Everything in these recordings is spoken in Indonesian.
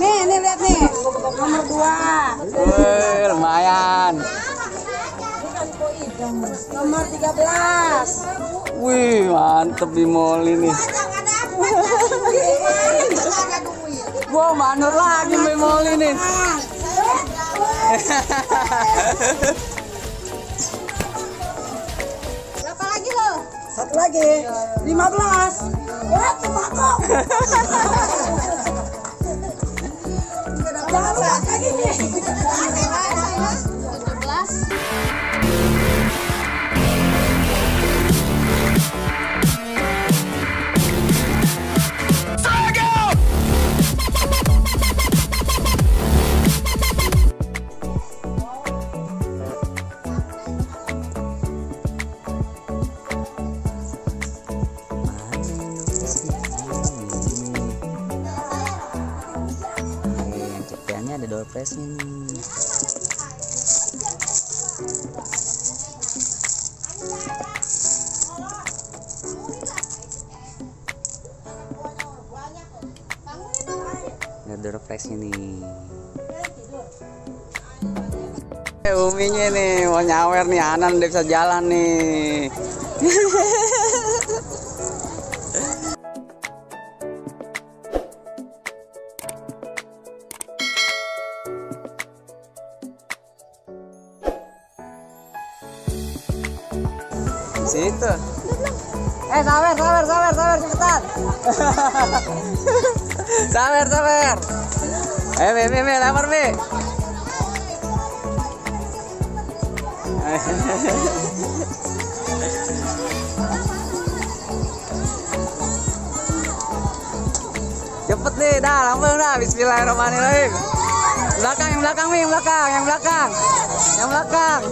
Nih, lihat nih. Nomor 2. Wih, lumayan. Nomor 13. Wih, mantep Bimoli nih. Wow, manur lagi Bimoli nih. Berapa lagi lo? Satu lagi. 15. Wah, tembakau. Jangan lupa lagi nih. 17. Ada door prize-nya nih. Ada door prize-nya nih. Uminya nih mau nyawer nih, Anan udah bisa jalan nih. Situ. Sabar cepetan. Sabar. Mi, lapar Mi. Cepet nih, dah, langsung dah. Bismillahirrahmanirrahim. Yang belakang Mi, yang belakang.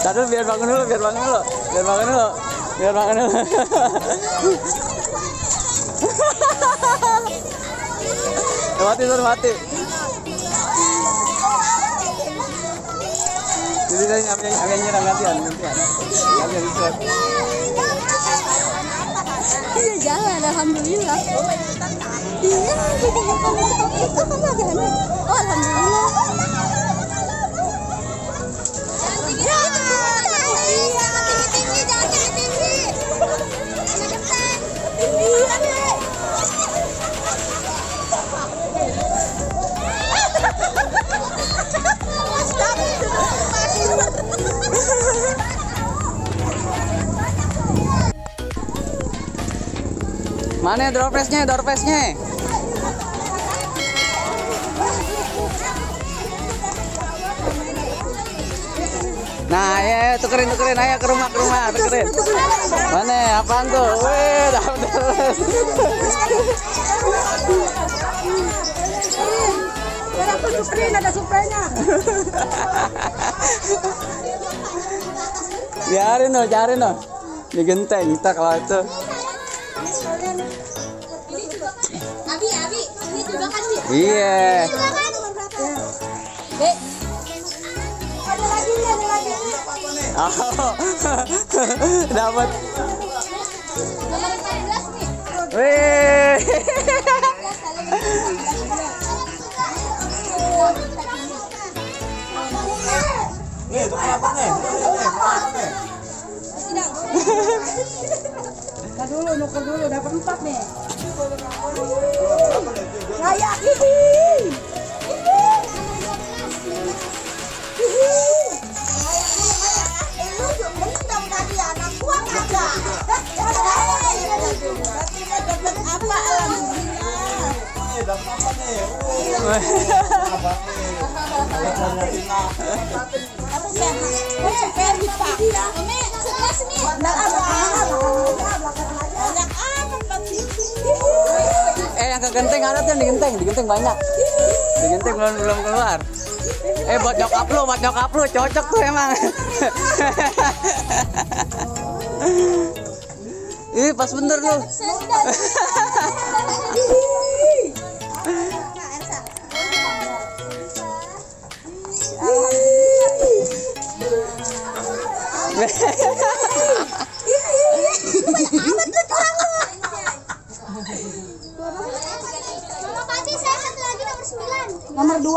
Tadi biar bangun dulu. Mati. Jadi saya ambil nyiram gantian. Iya jalan, alhamdulillah. Iya. Oh, alhamdulillah. Mana door prize-nya? Nah, ya tukerin, ayo ke rumah, tukerin. Mana, apaan tuh? Wih, dapet. Ada suplainya. Biarin no. Digenteng kita kalau itu. Abi, ini juga kan Bi? Iya. Dek. Ada lagi. Oh. Dapat. Nomor 14 nih. Wih. Nih, itu apa nih? Nuker dulu, dapat 4 nih. Kayak ini. Yang ke genteng ada tuh, di genteng banyak. Di genteng belum keluar. Buat nyokap lu cocok tuh emang. Ih, pas bener lu. Mama kasih saya satu lagi nomor 9. Nomor 2.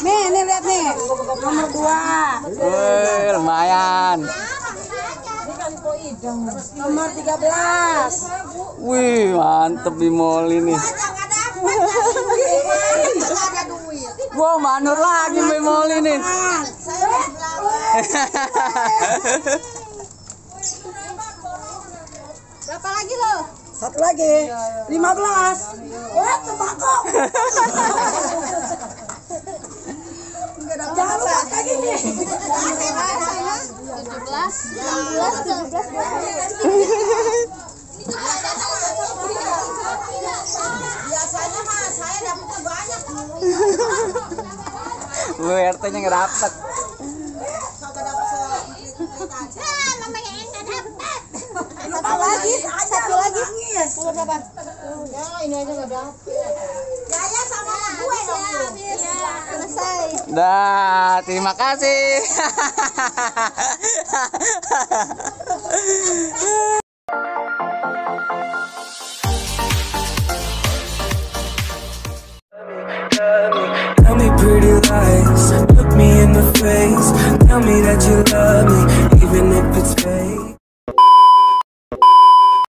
Nih lihat nih. Nomor 2. Wih, lumayan. Nomor 13. Wih, mantep Bimoli nih. Gua manur lagi Bimoli nih. Berapa lagi lo? Satu lagi. 15. Wah, tembakau. Jangan lupa kayak gini. 17, 16, 17. Biasanya mah saya dapetnya banyak. Lu RT-nya nggak dapet. Mama yang enggak dapat. Satu lagi. Satu lagi. Nomor berapa? Ya, ini aja enggak dapet. Yaya sama gue dong. Habis. Selesai. Dah, terima kasih.